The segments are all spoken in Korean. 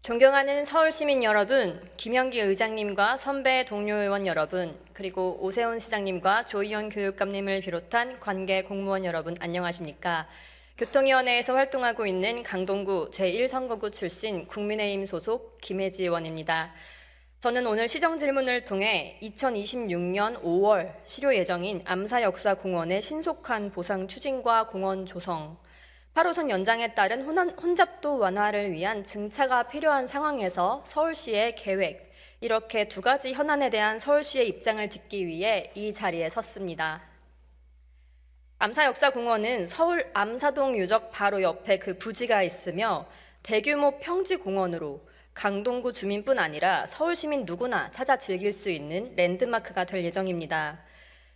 존경하는 서울 시민 여러분, 김영기 의장님과 선배 동료 의원 여러분, 그리고 오세훈 시장님과 조희연 교육감님을 비롯한 관계 공무원 여러분 안녕하십니까? 교통위원회에서 활동하고 있는 강동구 제1선거구 출신 국민의힘 소속 김혜지 의원입니다. 저는 오늘 시정질문을 통해 2026년 5월 실효 예정인 암사역사공원의 신속한 보상 추진과 공원 조성, 8호선 연장에 따른 혼잡도 완화를 위한 증차가 필요한 상황에서 서울시의 계획, 이렇게 두 가지 현안에 대한 서울시의 입장을 듣기 위해 이 자리에 섰습니다. 암사역사공원은 서울 암사동 유적 바로 옆에 그 부지가 있으며 대규모 평지공원으로 강동구 주민뿐 아니라 서울 시민 누구나 찾아 즐길 수 있는 랜드마크가 될 예정입니다.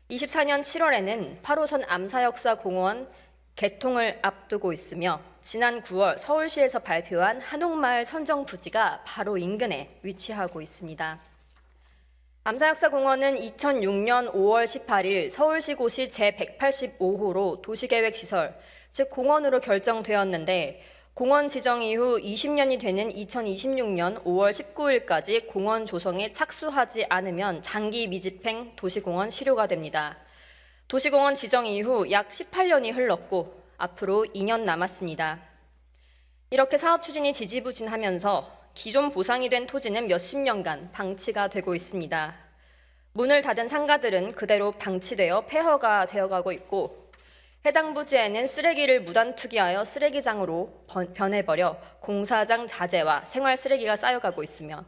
24년 7월에는 8호선 암사역사공원 개통을 앞두고 있으며 지난 9월 서울시에서 발표한 한옥마을 선정 부지가 바로 인근에 위치하고 있습니다. 암사역사공원은 2006년 5월 18일 서울시고시 제185호로 도시계획시설, 즉 공원으로 결정되었는데 공원 지정 이후 20년이 되는 2026년 5월 19일까지 공원 조성에 착수하지 않으면 장기 미집행 도시공원 실효가 됩니다. 도시공원 지정 이후 약 18년이 흘렀고 앞으로 2년 남았습니다. 이렇게 사업 추진이 지지부진하면서 기존 보상이 된 토지는 몇십 년간 방치가 되고 있습니다. 문을 닫은 상가들은 그대로 방치되어 폐허가 되어가고 있고 해당 부지에는 쓰레기를 무단 투기하여 쓰레기장으로 변해버려 공사장 자재와 생활 쓰레기가 쌓여가고 있으며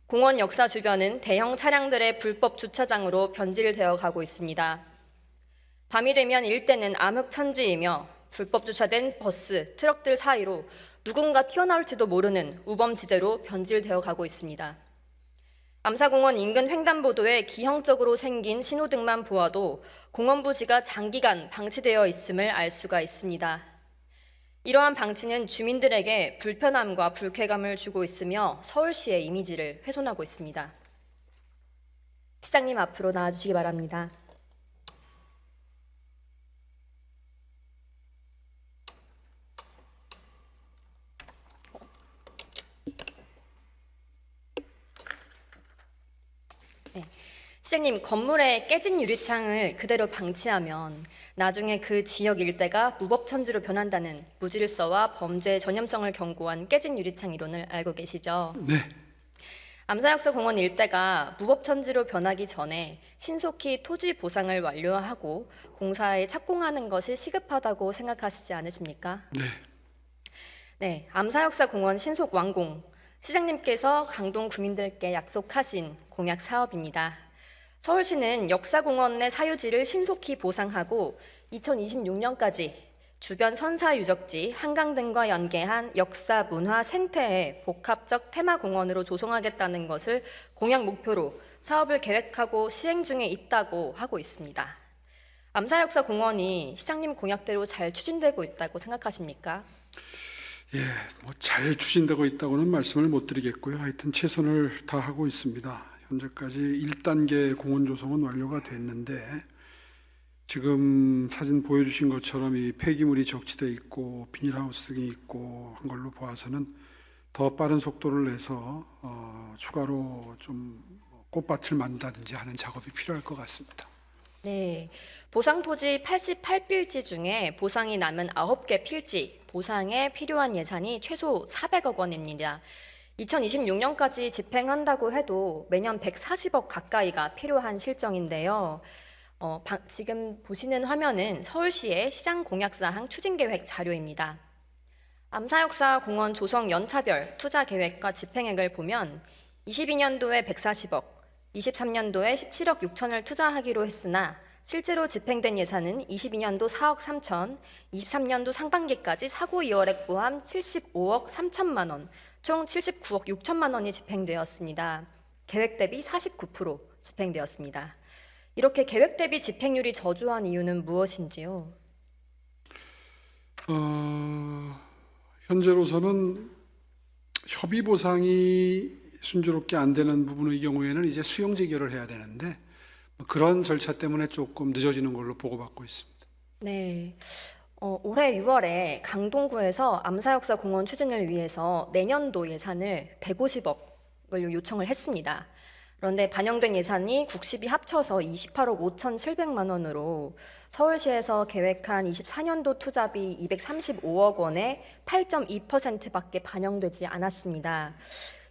공원 역사 주변은 대형 차량들의 불법 주차장으로 변질되어 가고 있습니다. 밤이 되면 일대는 암흑천지이며 불법 주차된 버스, 트럭들 사이로 누군가 튀어나올지도 모르는 우범지대로 변질되어 가고 있습니다. 암사공원 인근 횡단보도에 기형적으로 생긴 신호등만 보아도 공원 부지가 장기간 방치되어 있음을 알 수가 있습니다. 이러한 방치는 주민들에게 불편함과 불쾌감을 주고 있으며 서울시의 이미지를 훼손하고 있습니다. 시장님 앞으로 나와주시기 바랍니다. 네. 시장님, 건물의 깨진 유리창을 그대로 방치하면 나중에 그 지역 일대가 무법천지로 변한다는 무질서와 범죄 전염성을 경고한 깨진 유리창 이론을 알고 계시죠? 네. 암사역사공원 일대가 무법천지로 변하기 전에 신속히 토지 보상을 완료하고 공사에 착공하는 것이 시급하다고 생각하시지 않으십니까? 네. 네, 암사역사공원 신속 완공, 시장님께서 강동 구민들께 약속하신 공약 사업입니다. 서울시는 역사공원의 사유지를 신속히 보상하고 2026년까지 주변 선사유적지, 한강 등과 연계한 역사, 문화, 생태의 복합적 테마공원으로 조성하겠다는 것을 공약 목표로 사업을 계획하고 시행 중에 있다고 하고 있습니다. 암사역사공원이 시장님 공약대로 잘 추진되고 있다고 생각하십니까? 예, 잘 추진되고 있다고는 말씀을 못 드리겠고요. 하여튼 최선을 다하고 있습니다. 현재까지 1단계 공원 조성은 완료가 됐는데 지금 사진 보여주신 것처럼 이 폐기물이 적치돼 있고 비닐하우스 등이 있고 한 걸로 보아서는 더 빠른 속도를 내서 추가로 좀 꽃밭을 만든다든지 하는 작업이 필요할 것 같습니다. 네, 보상 토지 88필지 중에 보상이 남은 9개 필지, 보상에 필요한 예산이 최소 400억 원입니다. 2026년까지 집행한다고 해도 매년 140억 가까이가 필요한 실정인데요. 지금 보시는 화면은 서울시의 시장 공약사항 추진계획 자료입니다. 암사역사공원 조성 연차별 투자계획과 집행액을 보면 22년도에 140억, 23년도에 17억 6천을 투자하기로 했으나 실제로 집행된 예산은 22년도 4억 3천, 23년도 상반기까지 사고 이월액 포함 75억 3천만 원, 총 79억 6천만 원이 집행되었습니다. 계획 대비 49% 집행되었습니다. 이렇게 계획 대비 집행률이 저조한 이유는 무엇인지요? 현재로서는 협의 보상이 순조롭게 안 되는 부분의 경우에는 이제 수용 재결을 해야 되는데 그런 절차 때문에 조금 늦어지는 걸로 보고받고 있습니다. 네, 올해 6월에 강동구에서 암사역사 공원 추진을 위해서 내년도 예산을 150억을 요청을 했습니다. 그런데 반영된 예산이 국시비 합쳐서 28억 5,700만 원으로 서울시에서 계획한 24년도 투자비 235억 원의 8.2%밖에 반영되지 않았습니다.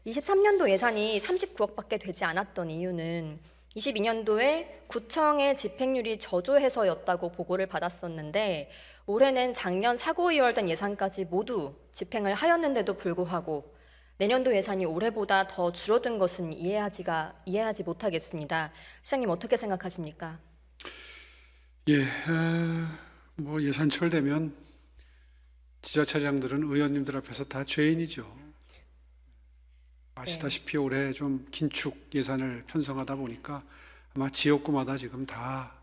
23년도 예산이 39억밖에 되지 않았던 이유는 22년도에 구청의 집행률이 저조해서였다고 보고를 받았었는데 올해는 작년 사고 이월된 예산까지 모두 집행을 하였는데도 불구하고 내년도 예산이 올해보다 더 줄어든 것은 이해하지 못하겠습니다. 시장님 어떻게 생각하십니까? 예, 뭐 예산철 되면 지자체장들은 의원님들 앞에서 다 죄인이죠. 아시다시피 올해 좀 긴축 예산을 편성하다 보니까 아마 지역구마다 지금 다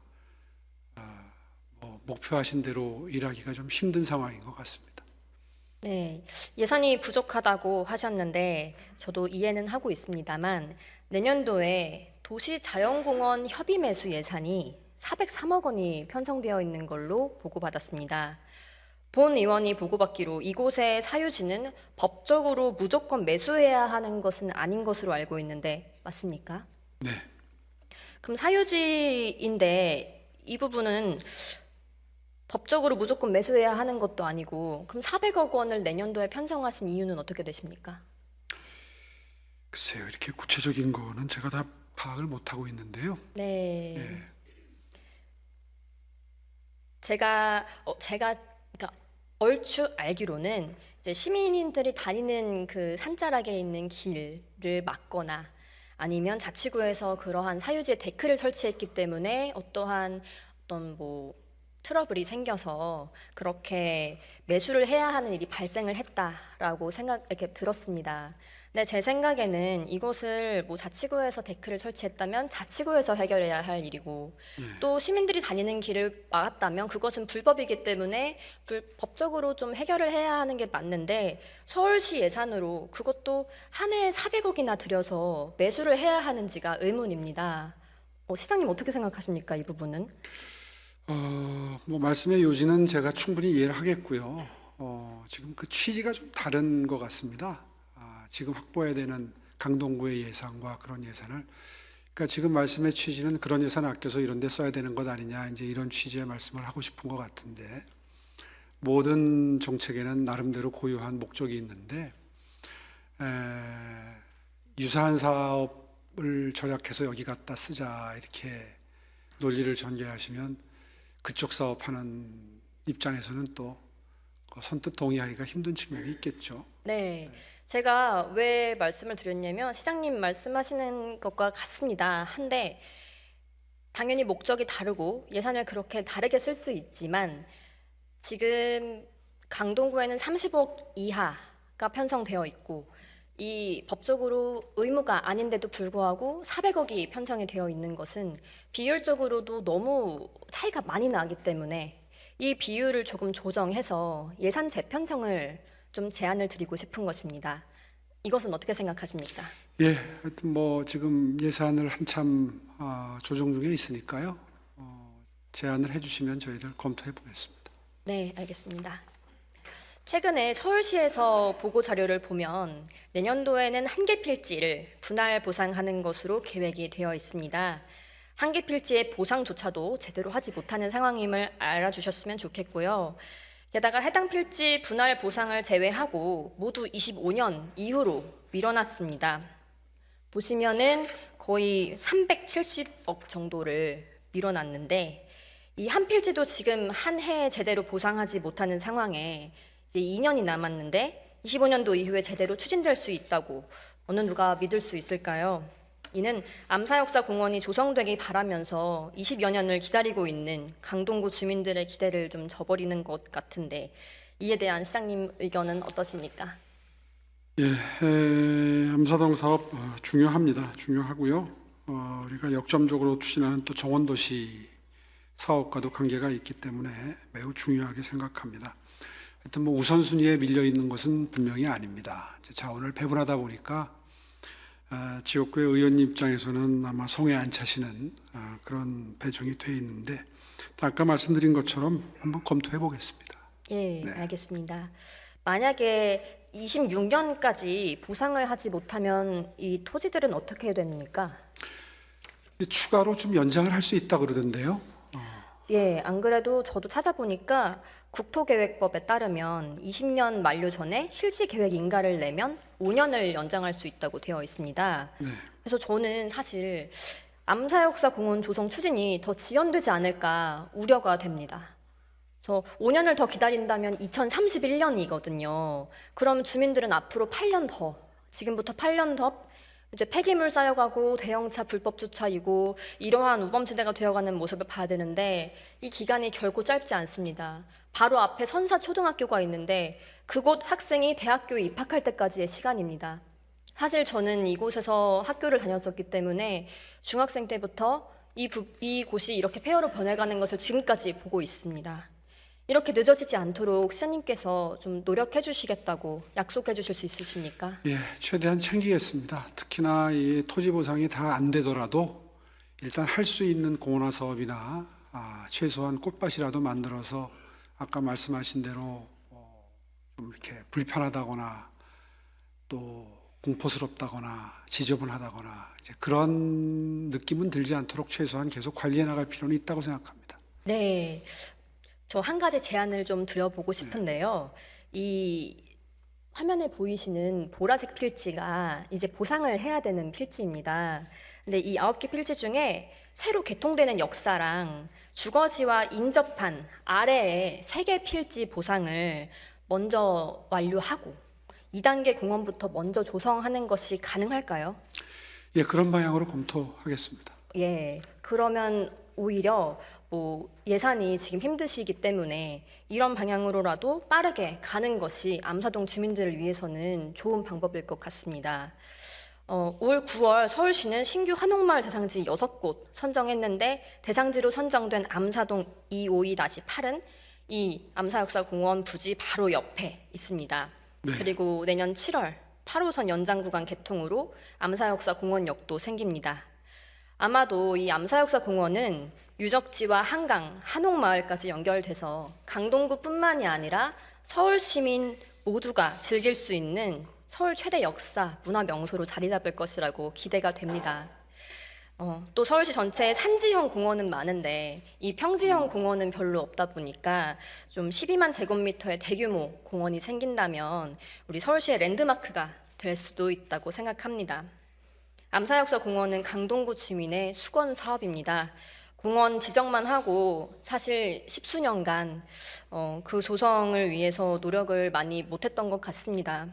목표하신 대로 일하기가 좀 힘든 상황인 것 같습니다. 네, 예산이 부족하다고 하셨는데 저도 이해는 하고 있습니다만 내년도에 도시자연공원 협의 매수 예산이 403억 원이 편성되어 있는 걸로 보고받았습니다. 본 의원이 보고받기로 이곳의 사유지는 법적으로 무조건 매수해야 하는 것은 아닌 것으로 알고 있는데 맞습니까? 네. 그럼 사유지인데 이 부분은 법적으로 무조건 매수해야 하는 것도 아니고 그럼 400억 원을 내년도에 편성하신 이유는 어떻게 되십니까? 글쎄요, 이렇게 구체적인 거는 제가 다 파악을 못하고 있는데요. 네. 예. 제가 그러니까 얼추 알기로는 이제 시민들이 다니는 그 산자락에 있는 길을 막거나 아니면 자치구에서 그러한 사유지에 데크를 설치했기 때문에 어떤 뭐 트러블이 생겨서 그렇게 매수를 해야 하는 일이 발생을 했다라고 이렇게 들었습니다. 근데 제 생각에는 이것을 뭐 자치구에서 데크를 설치했다면 자치구에서 해결해야 할 일이고 또 시민들이 다니는 길을 막았다면 그것은 불법이기 때문에 법적으로 좀 해결을 해야 하는 게 맞는데 서울시 예산으로 그것도 한 해에 400억이나 들여서 매수를 해야 하는지가 의문입니다. 시장님 어떻게 생각하십니까, 이 부분은? 뭐 말씀의 요지는 제가 충분히 이해를 하겠고요. 지금 그 취지가 좀 다른 것 같습니다. 지금 확보해야 되는 강동구의 예산과 그런 예산을, 그러니까 지금 말씀의 취지는 그런 예산 아껴서 이런 데 써야 되는 것 아니냐, 이제 이런 취지의 말씀을 하고 싶은 것 같은데, 모든 정책에는 나름대로 고유한 목적이 있는데 유사한 사업을 절약해서 여기 갖다 쓰자 이렇게 논리를 전개하시면 그쪽 사업하는 입장에서는 또 선뜻 동의하기가 힘든 측면이 있겠죠. 네. 제가 왜 말씀을 드렸냐면 시장님 말씀하시는 것과 같습니다. 한데 당연히 목적이 다르고 예산을 그렇게 다르게 쓸 수 있지만 지금 강동구에는 30억 이하가 편성되어 있고 이 법적으로 의무가 아닌데도 불구하고 400억이 편성이 되어 있는 것은 비율적으로도 너무 차이가 많이 나기 때문에 이 비율을 조금 조정해서 예산 재편성을 좀 제안을 드리고 싶은 것입니다. 이것은 어떻게 생각하십니까? 예, 하여튼 뭐 지금 예산을 한참 조정 중에 있으니까요. 제안을 해주시면 저희들 검토해 보겠습니다. 네, 알겠습니다. 최근에 서울시에서 보고 자료를 보면 내년도에는 한계 필지를 분할 보상하는 것으로 계획이 되어 있습니다. 한계 필지의 보상조차도 제대로 하지 못하는 상황임을 알아주셨으면 좋겠고요. 게다가 해당 필지 분할 보상을 제외하고 모두 25년 이후로 미뤄놨습니다. 보시면은 거의 370억 정도를 미뤄놨는데 이 한 필지도 지금 한 해에 제대로 보상하지 못하는 상황에 이제 2년이 남았는데 25년도 이후에 제대로 추진될 수 있다고 어느 누가 믿을 수 있을까요? 이는 암사역사 공원이 조성되기 바라면서 20여 년을 기다리고 있는 강동구 주민들의 기대를 좀 저버리는 것 같은데 이에 대한 시장님 의견은 어떠십니까? 예, 암사동 사업 중요합니다. 중요하고요. 우리가 역점적으로 추진하는 또 정원도시 사업과도 관계가 있기 때문에 매우 중요하게 생각합니다. 하여튼 뭐 우선순위에 밀려 있는 것은 분명히 아닙니다. 자원을 배분하다 보니까 지역구의 의원님 입장에서는 아마 성에 안 차시는 그런 배정이 돼 있는데 아까 말씀드린 것처럼 한번 검토해 보겠습니다. 예, 네. 알겠습니다. 만약에 26년까지 보상을 하지 못하면 이 토지들은 어떻게 됩니까? 추가로 좀 연장을 할 수 있다 그러던데요. 예, 안 그래도 저도 찾아보니까 국토계획법에 따르면 20년 만료 전에 실시 계획 인가를 내면 5년을 연장할 수 있다고 되어 있습니다. 네. 그래서 저는 사실 암사역사 공원 조성 추진이 더 지연되지 않을까 우려가 됩니다. 저 5년을 더 기다린다면 2031년이거든요. 그럼 주민들은 앞으로 8년 더, 지금부터 8년 더 이제 폐기물 쌓여가고 대형차 불법 주차이고 이러한 우범지대가 되어가는 모습을 봐야 되는데 이 기간이 결코 짧지 않습니다. 바로 앞에 선사 초등학교가 있는데 그곳 학생이 대학교에 입학할 때까지의 시간입니다. 사실 저는 이곳에서 학교를 다녔었기 때문에 중학생 때부터 이곳이 이렇게 폐허로 변해가는 것을 지금까지 보고 있습니다. 이렇게 늦어지지 않도록 시장님께서 좀 노력해 주시겠다고 약속해 주실 수 있으십니까? 예, 최대한 챙기겠습니다. 특히나 이 토지 보상이 다 안 되더라도 일단 할 수 있는 공원화 사업이나 최소한 꽃밭이라도 만들어서 아까 말씀하신 대로 좀 이렇게 불편하다거나 또 공포스럽다거나 지저분하다거나 이제 그런 느낌은 들지 않도록 최소한 계속 관리해 나갈 필요는 있다고 생각합니다. 네, 저 한 가지 제안을 좀 드려보고 싶은데요. 이 화면에 보이시는 보라색 필지가 이제 보상을 해야 되는 필지입니다. 근데 이 9개 필지 중에 새로 개통되는 역사랑 주거지와 인접한 아래에 3개 필지 보상을 먼저 완료하고 2단계 공원부터 먼저 조성하는 것이 가능할까요? 예, 그런 방향으로 검토하겠습니다. 예, 그러면 오히려 뭐 예산이 지금 힘드시기 때문에 이런 방향으로라도 빠르게 가는 것이 암사동 주민들을 위해서는 좋은 방법일 것 같습니다. 올 9월 서울시는 신규 한옥마을 대상지 6곳 선정했는데 대상지로 선정된 암사동 252-8은 이 암사역사공원 부지 바로 옆에 있습니다. 네. 그리고 내년 7월 8호선 연장 구간 개통으로 암사역사공원역도 생깁니다. 아마도 이 암사역사공원은 유적지와 한강, 한옥마을까지 연결돼서 강동구뿐만이 아니라 서울 시민 모두가 즐길 수 있는 서울 최대 역사, 문화 명소로 자리 잡을 것이라고 기대가 됩니다. 또 서울시 전체에 산지형 공원은 많은데 이 평지형 공원은 별로 없다 보니까 좀 12만 제곱미터의 대규모 공원이 생긴다면 우리 서울시의 랜드마크가 될 수도 있다고 생각합니다. 암사역사 공원은 강동구 주민의 수건 사업입니다. 공원 지정만 하고 사실 10수년간 그 조성을 위해서 노력을 많이 못했던 것 같습니다.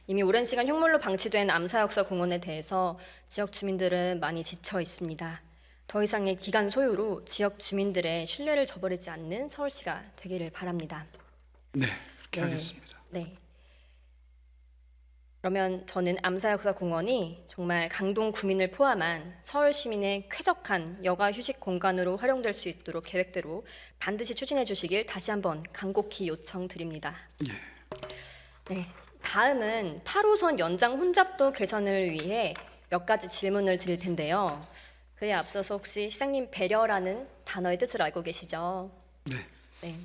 이미 오랜 시간 흉물로 방치된 암사역사 공원에 대해서 지역 주민들은 많이 지쳐 있습니다. 더 이상의 기간 소요로 지역 주민들의 신뢰를 저버리지 않는 서울시가 되기를 바랍니다. 네, 그렇게 네. 하겠습니다. 네. 그러면 저는 암사역사 공원이 정말 강동 구민을 포함한 서울 시민의 쾌적한 여가 휴식 공간으로 활용될 수 있도록 계획대로 반드시 추진해 주시길 다시 한번 간곡히 요청드립니다. 예. 네. 다음은 8호선 연장 혼잡도 개선을 위해 몇 가지 질문을 드릴 텐데요. 그에 앞서서 혹시 시장님 배려라는 단어의 뜻을 알고 계시죠? 네. 네.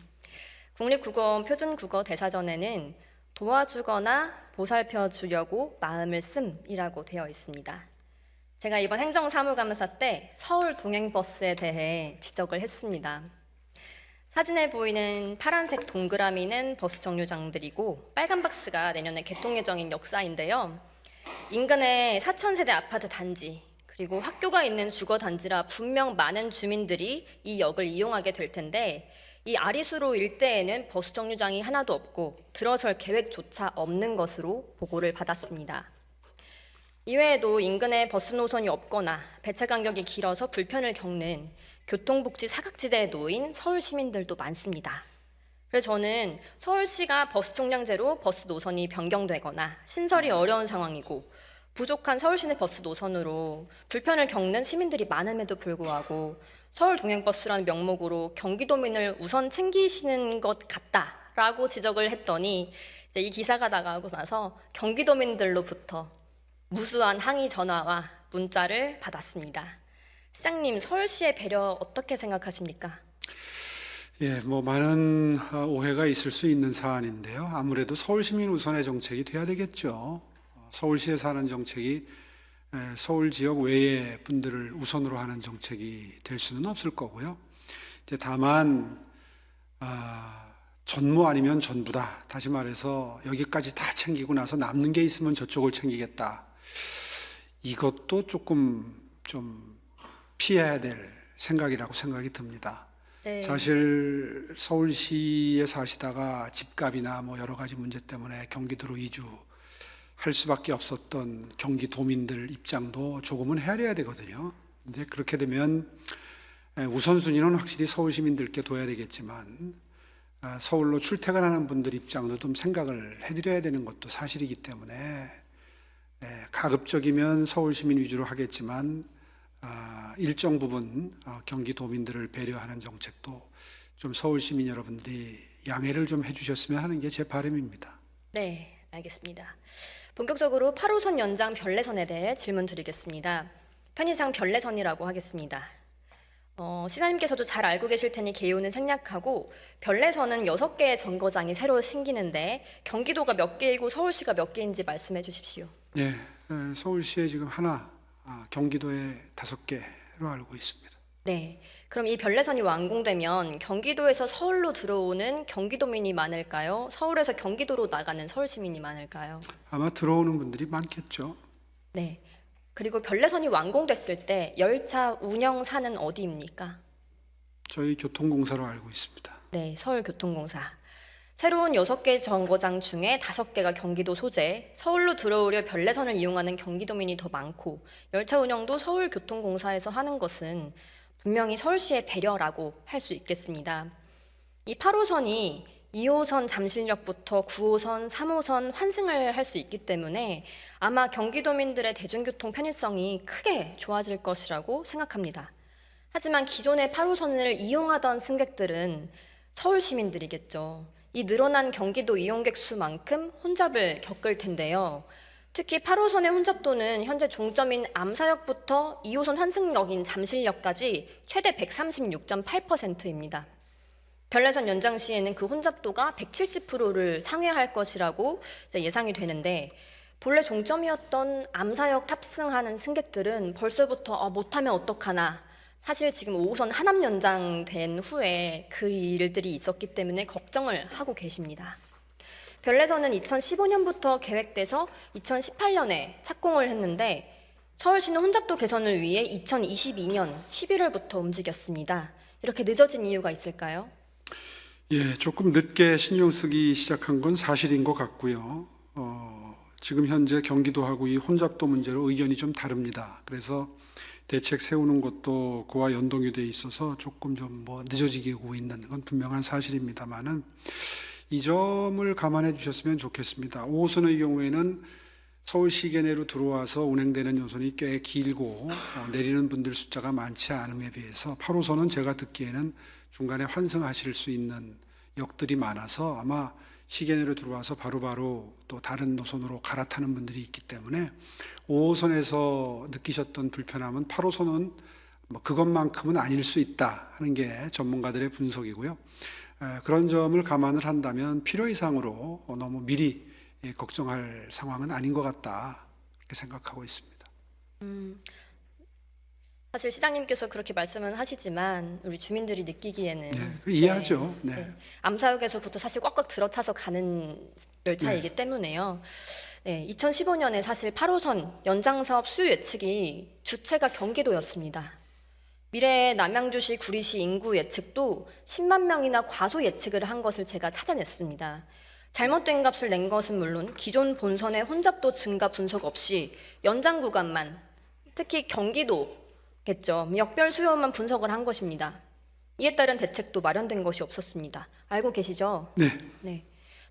국립국어원 표준국어 대사전에는 도와주거나 보살펴 주려고 마음을 씀이라고 되어 있습니다. 제가 이번 행정사무감사 때 서울 동행버스에 대해 지적을 했습니다. 사진에 보이는 파란색 동그라미는 버스 정류장들이고 빨간 박스가 내년에 개통 예정인 역사인데요. 인근의 4,000세대 아파트 단지 그리고 학교가 있는 주거 단지라 분명 많은 주민들이 이 역을 이용하게 될 텐데 이 아리수로 일대에는 버스 정류장이 하나도 없고 들어설 계획조차 없는 것으로 보고를 받았습니다. 이외에도 인근에 버스 노선이 없거나 배차 간격이 길어서 불편을 겪는 교통복지 사각지대에 놓인 서울 시민들도 많습니다. 그래서 저는 서울시가 버스 총량제로 버스 노선이 변경되거나 신설이 어려운 상황이고 부족한 서울 시내 버스 노선으로 불편을 겪는 시민들이 많음에도 불구하고 서울 동행버스라는 명목으로 경기도민을 우선 챙기시는 것 같다라고 지적을 했더니 이제 이 기사가 나가고 나서 경기도민들로부터 무수한 항의 전화와 문자를 받았습니다. 시장님, 서울시의 배려 어떻게 생각하십니까? 예, 뭐 많은 오해가 있을 수 있는 사안인데요. 아무래도 서울시민 우선의 정책이 돼야 되겠죠. 서울시에 사는 정책이 서울 지역 외의 분들을 우선으로 하는 정책이 될 수는 없을 거고요. 이제 다만 전무 아니면 전부다. 다시 말해서 여기까지 다 챙기고 나서 남는 게 있으면 저쪽을 챙기겠다. 이것도 조금 좀 피해야 될 생각이라고 생각이 듭니다. 네. 사실 서울시에 사시다가 집값이나 뭐 여러 가지 문제 때문에 경기도로 이주할 수밖에 없었던 경기도민들 입장도 조금은 헤아려야 되거든요. 근데 그렇게 되면 우선순위는 확실히 서울 시민들께 둬야 되겠지만 서울로 출퇴근하는 분들 입장도 좀 생각을 해드려야 되는 것도 사실이기 때문에 가급적이면 서울 시민 위주로 하겠지만 일정 부분 경기도민들을 배려하는 정책도 좀 서울 시민 여러분들이 양해를 좀 해주셨으면 하는 게 제 바람입니다. 네, 알겠습니다. 본격적으로 8호선 연장 별내선에 대해 질문 드리겠습니다. 편의상 별내선이라고 하겠습니다. 시장님께서도 잘 알고 계실 테니 개요는 생략하고 별내선은 6개의 정거장이 새로 생기는데 경기도가 몇 개이고 서울시가 몇 개인지 말씀해 주십시오. 예, 서울시에 지금 하나, 경기도에 5개로 알고 있습니다. 네, 그럼 이 별내선이 완공되면 경기도에서 서울로 들어오는 경기도민이 많을까요? 서울에서 경기도로 나가는 서울 시민이 많을까요? 아마 들어오는 분들이 많겠죠. 네, 그리고 별내선이 완공됐을 때 열차 운영사는 어디입니까? 저희 교통공사로 알고 있습니다. 네, 서울교통공사. 새로운 6개 정거장 중에 5개가 경기도 소재, 서울로 들어오려 별내선을 이용하는 경기도민이 더 많고 열차 운영도 서울교통공사에서 하는 것은 분명히 서울시의 배려라고 할 수 있겠습니다. 이 8호선이 2호선 잠실역부터 9호선, 3호선 환승을 할 수 있기 때문에 아마 경기도민들의 대중교통 편의성이 크게 좋아질 것이라고 생각합니다. 하지만 기존의 8호선을 이용하던 승객들은 서울 시민들이겠죠. 이 늘어난 경기도 이용객 수만큼 혼잡을 겪을 텐데요. 특히 8호선의 혼잡도는 현재 종점인 암사역부터 2호선 환승역인 잠실역까지 최대 136.8%입니다. 별내선 연장 시에는 그 혼잡도가 170%를 상회할 것이라고 예상이 되는데 본래 종점이었던 암사역 탑승하는 승객들은 벌써부터 못하면 어떡하나, 사실 지금 5호선 하남 연장된 후에 그 일들이 있었기 때문에 걱정을 하고 계십니다. 별내선은 2015년부터 계획돼서 2018년에 착공을 했는데 서울시는 혼잡도 개선을 위해 2022년 11월부터 움직였습니다. 이렇게 늦어진 이유가 있을까요? 예, 조금 늦게 신경 쓰기 시작한 건 사실인 것 같고요. 지금 현재 경기도하고 이 혼잡도 문제로 의견이 좀 다릅니다. 그래서 대책 세우는 것도 그와 연동이 돼 있어서 조금 좀 늦어지고 있는 건 분명한 사실입니다만은 이 점을 감안해 주셨으면 좋겠습니다. 5호선의 경우에는 서울 시계 내로 들어와서 운행되는 노선이 꽤 길고 내리는 분들 숫자가 많지 않음에 비해서 8호선은 제가 듣기에는 중간에 환승하실 수 있는 역들이 많아서 아마 시계 내로 들어와서 바로바로 또 다른 노선으로 갈아타는 분들이 있기 때문에 5호선에서 느끼셨던 불편함은 8호선은 그것만큼은 아닐 수 있다 하는 게 전문가들의 분석이고요. 그런 점을 감안을 한다면 필요 이상으로 너무 미리 걱정할 상황은 아닌 것 같다 이렇게 생각하고 있습니다. 사실 시장님께서 그렇게 말씀은 하시지만 우리 주민들이 느끼기에는 이해하죠. 네. 암사역에서부터 사실 꽉꽉 들어차서 가는 열차이기 때문에요. 2015년에 사실 8호선 연장사업 수요 예측이 주체가 경기도였습니다. 미래의 남양주시, 구리시 인구 예측도 10만 명이나 과소 예측을 한 것을 제가 찾아냈습니다. 잘못된 값을 낸 것은 물론 기존 본선의 혼잡도 증가 분석 없이 연장 구간만, 특히 경기도겠죠. 역별 수요만 분석을 한 것입니다. 이에 따른 대책도 마련된 것이 없었습니다. 알고 계시죠? 네.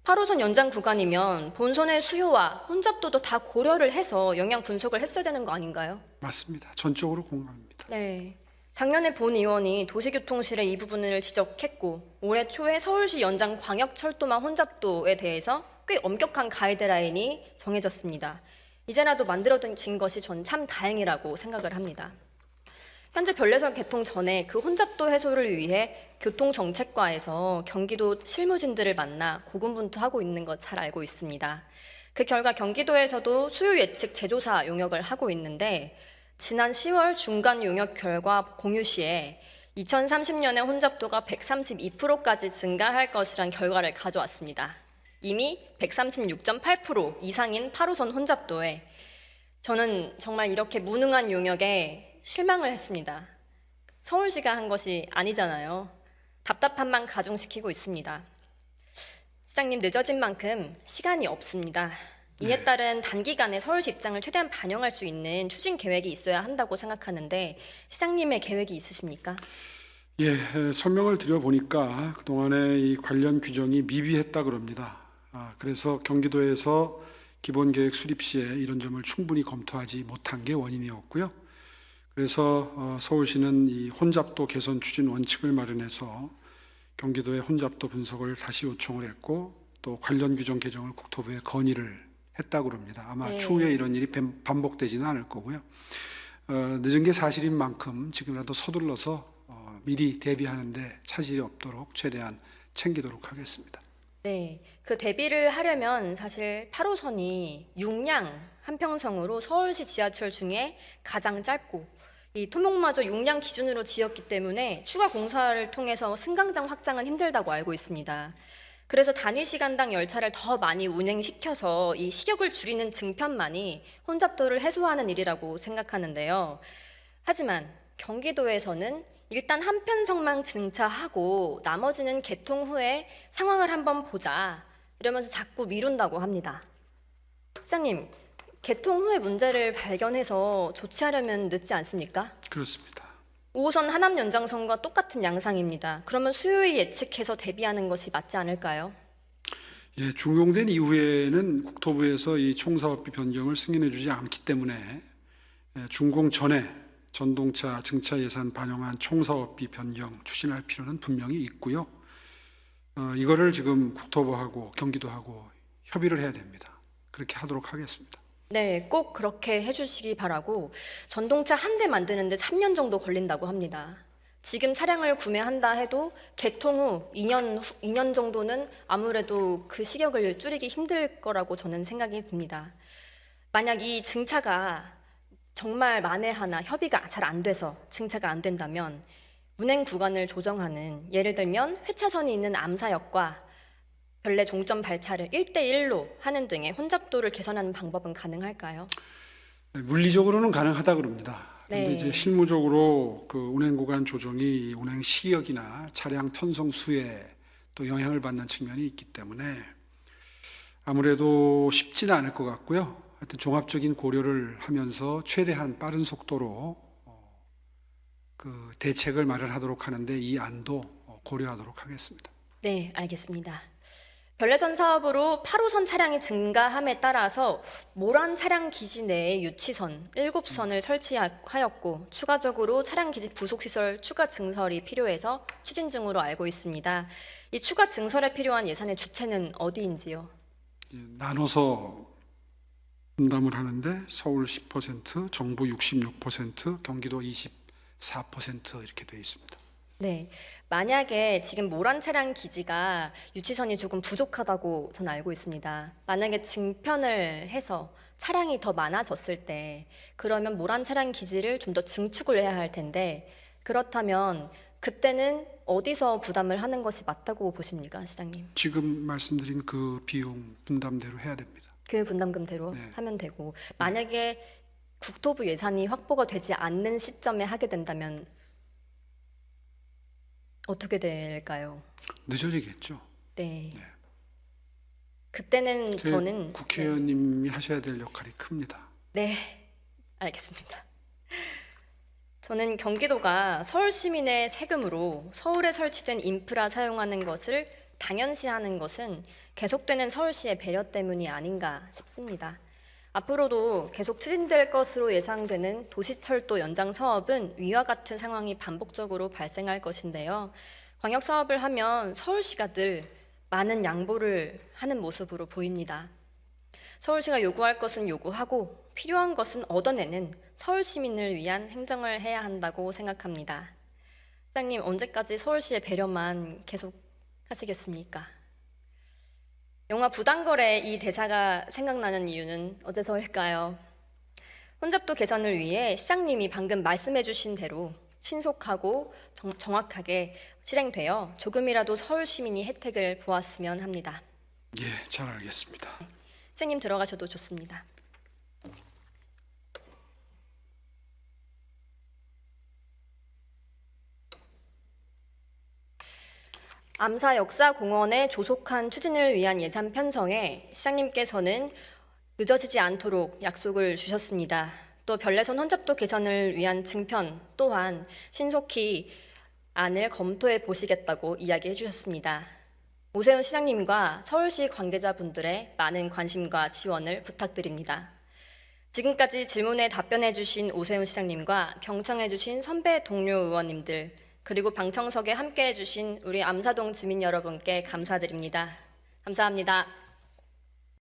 8호선 연장 구간이면 본선의 수요와 혼잡도도 다 고려를 해서 영향 분석을 했어야 되는 거 아닌가요? 맞습니다. 전적으로 공감합니다. 네. 작년에 본 의원이 도시교통실에 이 부분을 지적했고 올해 초에 서울시 연장 광역철도망 혼잡도에 대해서 꽤 엄격한 가이드라인이 정해졌습니다. 이제라도 만들어진 것이 전 참 다행이라고 생각을 합니다. 현재 별내선 개통 전에 그 혼잡도 해소를 위해 교통정책과에서 경기도 실무진들을 만나 고군분투하고 있는 것 잘 알고 있습니다. 그 결과 경기도에서도 수요 예측 재조사 용역을 하고 있는데 지난 10월 중간 용역 결과 공유 시에 2030년에 혼잡도가 132%까지 증가할 것이란 결과를 가져왔습니다. 이미 136.8% 이상인 8호선 혼잡도에 저는 정말 이렇게 무능한 용역에 실망을 했습니다. 서울시가 한 것이 아니잖아요. 답답함만 가중시키고 있습니다. 시장님, 늦어진 만큼 시간이 없습니다. 이에 따른 단기간에 서울시 입장을 최대한 반영할 수 있는 추진 계획이 있어야 한다고 생각하는데 시장님의 계획이 있으십니까? 예, 설명을 드려보니까 그동안에 이 관련 규정이 미비했다 그럽니다. 그래서 경기도에서 기본계획 수립 시에 이런 점을 충분히 검토하지 못한 게 원인이었고요. 그래서 서울시는 이 혼잡도 개선 추진 원칙을 마련해서 경기도의 혼잡도 분석을 다시 요청을 했고 또 관련 규정 개정을 국토부에 건의를 했다고 합니다. 아마 네. 추후에 이런 일이 반복되지는 않을 거고요. 늦은 게 사실인 만큼 지금이라도 서둘러서 미리 대비하는데 차질이 없도록 최대한 챙기도록 하겠습니다. 네, 그 대비를 하려면 사실 8호선이 육량 한평성으로 서울시 지하철 중에 가장 짧고 이 토목마저 육량 기준으로 지었기 때문에 추가 공사를 통해서 승강장 확장은 힘들다고 알고 있습니다. 그래서 단위 시간당 열차를 더 많이 운행시켜서 이 시격을 줄이는 증편만이 혼잡도를 해소하는 일이라고 생각하는데요. 하지만 경기도에서는 일단 한편성만 증차하고 나머지는 개통 후에 상황을 한번 보자 이러면서 자꾸 미룬다고 합니다. 시장님, 개통 후에 문제를 발견해서 조치하려면 늦지 않습니까? 그렇습니다. 5호선 하남 연장선과 똑같은 양상입니다. 그러면 수요일 예측해서 대비하는 것이 맞지 않을까요? 예, 중용된 이후에는 국토부에서 이 총사업비 변경을 승인해주지 않기 때문에 준공 전에 전동차 증차 예산 반영한 총사업비 변경 추진할 필요는 분명히 있고요. 이거를 지금 국토부하고 경기도하고 협의를 해야 됩니다. 그렇게 하도록 하겠습니다. 네, 꼭 그렇게 해주시기 바라고 전동차 한 대 만드는데 3년 정도 걸린다고 합니다. 지금 차량을 구매한다 해도 개통 후 2년 정도는 아무래도 그 시력을 줄이기 힘들 거라고 저는 생각이 듭니다. 만약 이 증차가 정말 만에 하나 협의가 잘 안 돼서 증차가 안 된다면 운행 구간을 조정하는 예를 들면 회차선이 있는 암사역과 별내 종점 발차를 1대1로 하는 등의 혼잡도를 개선하는 방법은 가능할까요? 물리적으로는 가능하다 그럽니다. 그런데 네. 이제 실무적으로 그 운행 구간 조정이 운행 시역이나 차량 편성 수에 또 영향을 받는 측면이 있기 때문에 아무래도 쉽지는 않을 것 같고요. 하여튼 종합적인 고려를 하면서 최대한 빠른 속도로 그 대책을 마련하도록 하는데 이 안도 고려하도록 하겠습니다. 네, 알겠습니다. 별내선 사업으로 8호선 차량이 증가함에 따라서 모란 차량 기지 내에 유치선 7선을 설치하였고 추가적으로 차량 기지 부속 시설 추가 증설이 필요해서 추진 중으로 알고 있습니다. 이 추가 증설에 필요한 예산의 주체는 어디인지요? 나눠서 분담을 하는데 서울 10%, 정부 66%, 경기도 24% 이렇게 되어 있습니다. 네, 만약에 지금 모란 차량 기지가 유치선이 조금 부족하다고 저는 알고 있습니다. 만약에 증편을 해서 차량이 더 많아졌을 때 그러면 모란 차량 기지를 좀 더 증축을 해야 할 텐데 그렇다면 그때는 어디서 부담을 하는 것이 맞다고 보십니까, 시장님? 지금 말씀드린 그 비용 분담대로 해야 됩니다. 그 분담금대로 네. 하면 되고 만약에 국토부 예산이 확보가 되지 않는 시점에 하게 된다면 어떻게 될까요? 늦어지겠죠. 네. 그때는 그 저는 국회의원님이 하셔야 될 역할이 큽니다. 네, 알겠습니다. 저는 경기도가 서울 시민의 세금으로 서울에 설치된 인프라 사용하는 것을 당연시하는 것은 계속되는 서울시의 배려 때문이 아닌가 싶습니다. 앞으로도 계속 추진될 것으로 예상되는 도시철도 연장 사업은 위와 같은 상황이 반복적으로 발생할 것인데요. 광역 사업을 하면 서울시가 늘 많은 양보를 하는 모습으로 보입니다. 서울시가 요구할 것은 요구하고 필요한 것은 얻어내는 서울 시민을 위한 행정을 해야 한다고 생각합니다. 시장님, 언제까지 서울시의 배려만 계속 하시겠습니까? 영화 부당거래 이 대사가 생각나는 이유는 어째서일까요? 혼잡도 개선을 위해 시장님이 방금 말씀해 주신 대로 신속하고 정확하게 실행되어 조금이라도 서울 시민이 혜택을 보았으면 합니다. 예, 잘 알겠습니다. 시장님 들어가셔도 좋습니다. 암사 역사공원의 조속한 추진을 위한 예산 편성에 시장님께서는 늦어지지 않도록 약속을 주셨습니다. 또 별내선 혼잡도 개선을 위한 증편 또한 신속히 안을 검토해 보시겠다고 이야기해 주셨습니다. 오세훈 시장님과 서울시 관계자분들의 많은 관심과 지원을 부탁드립니다. 지금까지 질문에 답변해 주신 오세훈 시장님과 경청해 주신 선배 동료 의원님들 그리고 방청석에 함께해 주신 우리 암사동 주민 여러분께 감사드립니다. 감사합니다.